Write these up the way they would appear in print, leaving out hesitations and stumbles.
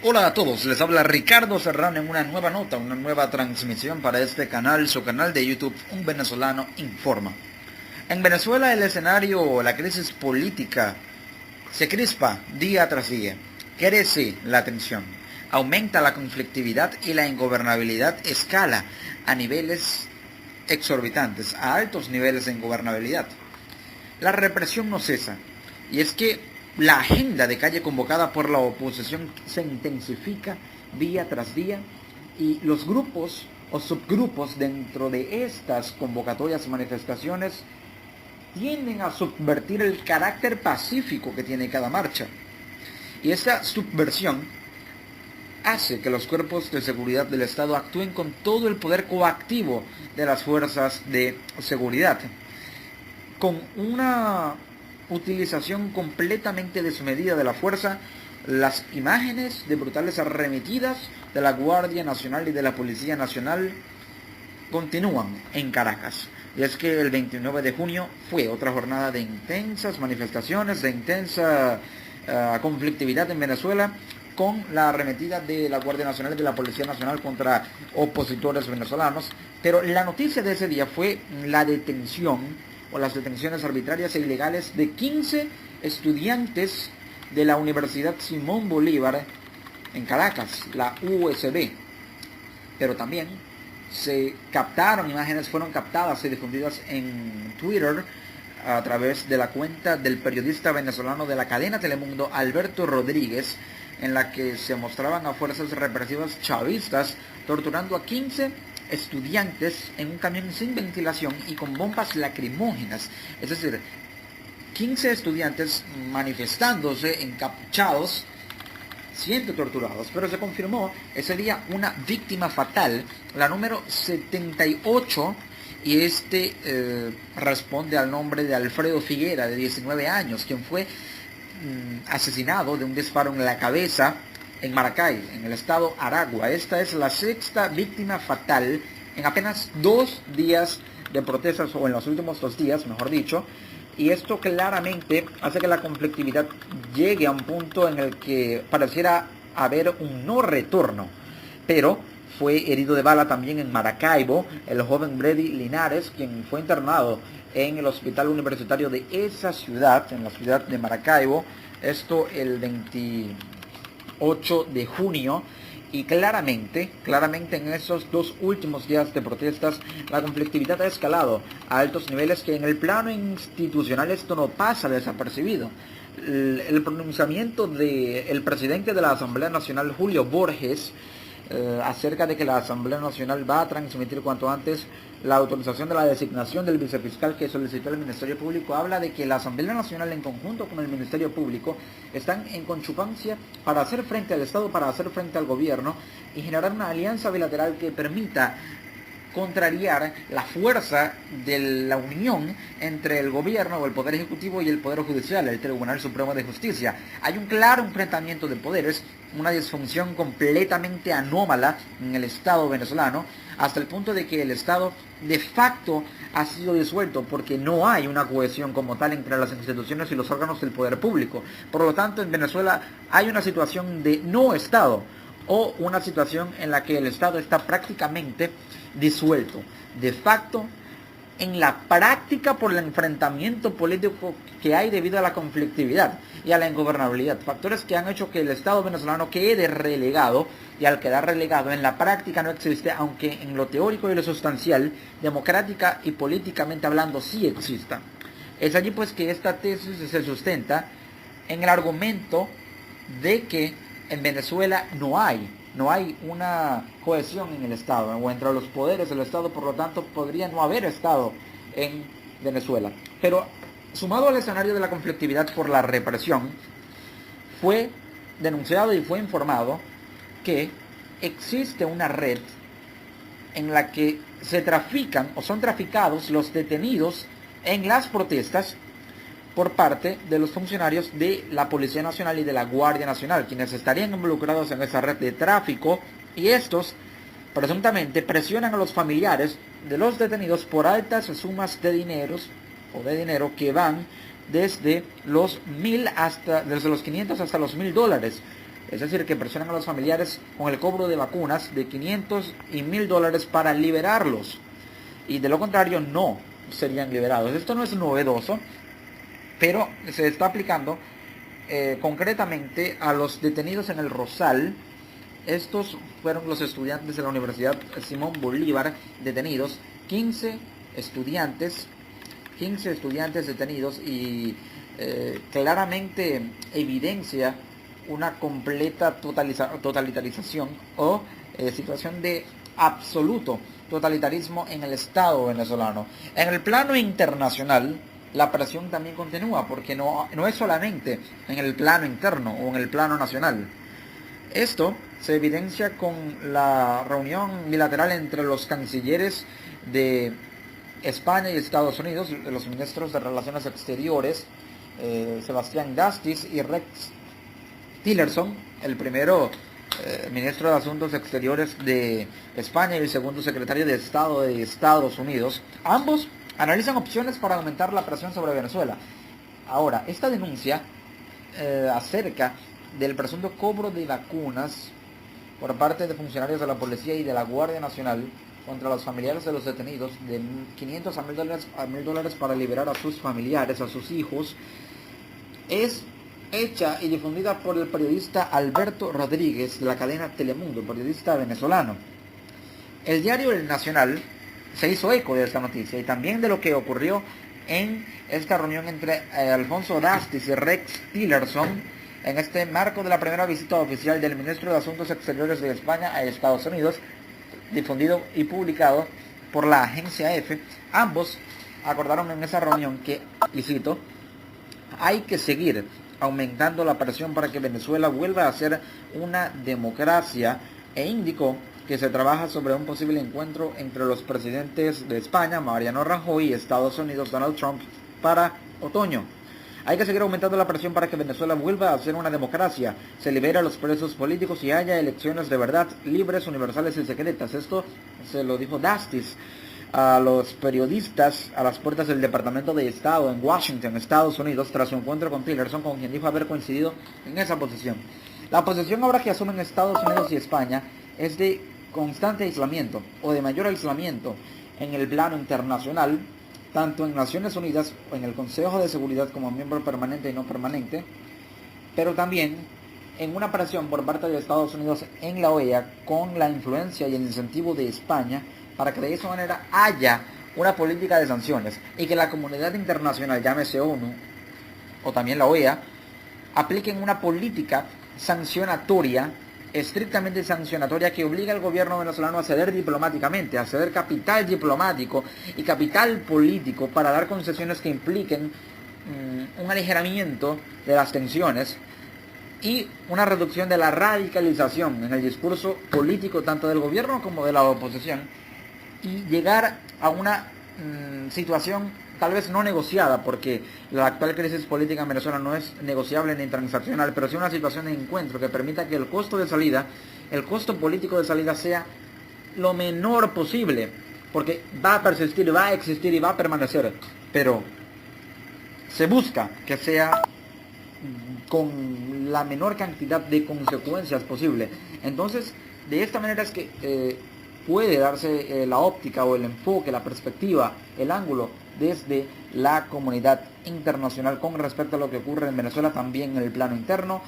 Hola a todos, les habla Ricardo Serrano en una nueva nota, una nueva transmisión para este canal, su canal de YouTube, Un Venezolano Informa. En Venezuela el escenario, la crisis política, se crispa día tras día, crece la tensión, aumenta la conflictividad y la ingobernabilidad escala a niveles exorbitantes, a altos niveles de ingobernabilidad. La represión no cesa, y es que la agenda de calle convocada por la oposición se intensifica día tras día y los grupos o subgrupos dentro de estas convocatorias y manifestaciones tienden a subvertir el carácter pacífico que tiene cada marcha. Y esta subversión hace que los cuerpos de seguridad del Estado actúen con todo el poder coactivo de las fuerzas de seguridad, con una utilización completamente desmedida de la fuerza. Las imágenes de brutales arremetidas de la Guardia Nacional y de la Policía Nacional continúan en Caracas. Y es que el 29 de junio fue otra jornada de intensas manifestaciones, de intensa conflictividad en Venezuela, con la arremetida de la Guardia Nacional y de la Policía Nacional contra opositores venezolanos. Pero la noticia de ese día fue la detención o las detenciones arbitrarias e ilegales de 15 estudiantes de la Universidad Simón Bolívar en Caracas, la USB. Pero también se captaron imágenes, fueron captadas y difundidas en Twitter a través de la cuenta del periodista venezolano de la cadena Telemundo, Alberto Rodríguez, en la que se mostraban a fuerzas represivas chavistas torturando a 15 estudiantes en un camión sin ventilación y con bombas lacrimógenas. Es decir, 15 estudiantes manifestándose encapuchados, siendo torturados, pero se confirmó ese día una víctima fatal, la número 78, y responde al nombre de Alfredo Figuera, de 19 años, quien fue asesinado de un disparo en la cabeza en Maracay, en el estado Aragua. Esta es la sexta víctima fatal en apenas 2 días de protestas, o en los últimos 2 días, mejor dicho. Y esto claramente hace que la conflictividad llegue a un punto en el que pareciera haber un no retorno. Pero fue herido de bala también en Maracaibo el joven Brady Linares, quien fue internado en el hospital universitario de esa ciudad, en la ciudad de Maracaibo. Esto el 28 de junio. Y claramente en esos 2 últimos días de protestas, la conflictividad ha escalado a altos niveles que en el plano institucional esto no pasa desapercibido. El pronunciamiento del presidente de la Asamblea Nacional, Julio Borges, acerca de que la Asamblea Nacional va a transmitir cuanto antes la autorización de la designación del vicefiscal que solicitó el Ministerio Público, habla de que la Asamblea Nacional en conjunto con el Ministerio Público están en conchupancia para hacer frente al Estado, para hacer frente al gobierno y generar una alianza bilateral que permita contrariar la fuerza de la unión entre el gobierno o el Poder Ejecutivo y el Poder Judicial, el Tribunal Supremo de Justicia. Hay un claro enfrentamiento de poderes, una disfunción completamente anómala en el Estado venezolano, hasta el punto de que el Estado de facto ha sido disuelto porque no hay una cohesión como tal entre las instituciones y los órganos del poder público. Por lo tanto, en Venezuela hay una situación de no Estado, o una situación en la que el Estado está prácticamente disuelto, de facto, en la práctica por el enfrentamiento político que hay debido a la conflictividad y a la ingobernabilidad. Factores que han hecho que el Estado venezolano quede relegado, y al quedar relegado en la práctica no existe, aunque en lo teórico y lo sustancial, democrática y políticamente hablando, sí exista. Es allí pues que esta tesis se sustenta en el argumento de que en Venezuela no hay una cohesión en el Estado o entre los poderes del Estado, por lo tanto podría no haber Estado en Venezuela. Pero sumado al escenario de la conflictividad por la represión, fue denunciado y fue informado que existe una red en la que se trafican o son traficados los detenidos en las protestas por parte de los funcionarios de la Policía Nacional y de la Guardia Nacional, quienes estarían involucrados en esa red de tráfico, y estos presuntamente presionan a los familiares de los detenidos por altas sumas de dinero que van desde los 500 hasta los $1,000, Es decir, que presionan a los familiares con el cobro de vacunas de 500 y 1000 dólares para liberarlos. Y de lo contrario, no serían liberados. Esto no es novedoso, pero se está aplicando concretamente a los detenidos en el Rosal. Estos fueron los estudiantes de la Universidad Simón Bolívar detenidos, 15 estudiantes detenidos, y claramente evidencia una completa totalitarización o situación de absoluto totalitarismo en el Estado venezolano. En el plano internacional, la presión también continúa, porque no es solamente en el plano interno o en el plano nacional. Esto se evidencia con la reunión bilateral entre los cancilleres de España y Estados Unidos, los ministros de Relaciones Exteriores, Sebastián Dastis y Rex Tillerson, el primero ministro de Asuntos Exteriores de España y el segundo secretario de Estado de Estados Unidos. Ambos analizan opciones para aumentar la presión sobre Venezuela. Ahora, esta denuncia acerca del presunto cobro de vacunas por parte de funcionarios de la policía y de la Guardia Nacional contra los familiares de los detenidos, de 500 a 1000 dólares para liberar a sus familiares, a sus hijos, es hecha y difundida por el periodista Alberto Rodríguez de la cadena Telemundo, periodista venezolano. El diario El Nacional se hizo eco de esta noticia y también de lo que ocurrió en esta reunión entre Alfonso Dastis y Rex Tillerson en este marco de la primera visita oficial del ministro de Asuntos Exteriores de España a Estados Unidos, difundido y publicado por la agencia EFE. Ambos acordaron en esa reunión que, y cito, hay que seguir aumentando la presión para que Venezuela vuelva a ser una democracia, e indicó que se trabaja sobre un posible encuentro entre los presidentes de España, Mariano Rajoy, y Estados Unidos, Donald Trump, para otoño. Hay que seguir aumentando la presión para que Venezuela vuelva a ser una democracia, se libere a los presos políticos y haya elecciones de verdad, libres, universales y secretas. Esto se lo dijo Dastis a los periodistas a las puertas del Departamento de Estado en Washington, Estados Unidos, tras su encuentro con Tillerson, con quien dijo haber coincidido en esa posición. La posición ahora que asumen Estados Unidos y España es de constante aislamiento o de mayor aislamiento en el plano internacional, tanto en Naciones Unidas o en el Consejo de Seguridad como miembro permanente y no permanente, pero también en una presión por parte de Estados Unidos en la OEA con la influencia y el incentivo de España para que de esa manera haya una política de sanciones y que la comunidad internacional, llámese ONU o también la OEA, apliquen una política sancionatoria, estrictamente sancionatoria, que obliga al gobierno venezolano a ceder diplomáticamente, a ceder capital diplomático y capital político para dar concesiones que impliquen un aligeramiento de las tensiones y una reducción de la radicalización en el discurso político tanto del gobierno como de la oposición, y llegar a una situación tal vez no negociada, porque la actual crisis política en Venezuela no es negociable ni transaccional, pero sí una situación de encuentro que permita que el costo de salida, el costo político de salida, sea lo menor posible, porque va a persistir, va a existir y va a permanecer, pero se busca que sea con la menor cantidad de consecuencias posible. Entonces, de esta manera es que puede darse la óptica o el enfoque, la perspectiva, el ángulo desde la comunidad internacional con respecto a lo que ocurre en Venezuela, también en el plano interno.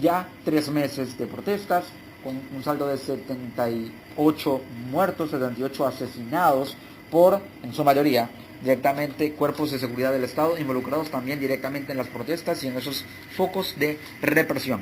Ya 3 meses de protestas, con un saldo de 78 muertos, 78 asesinados por, en su mayoría, directamente cuerpos de seguridad del Estado, involucrados también directamente en las protestas y en esos focos de represión.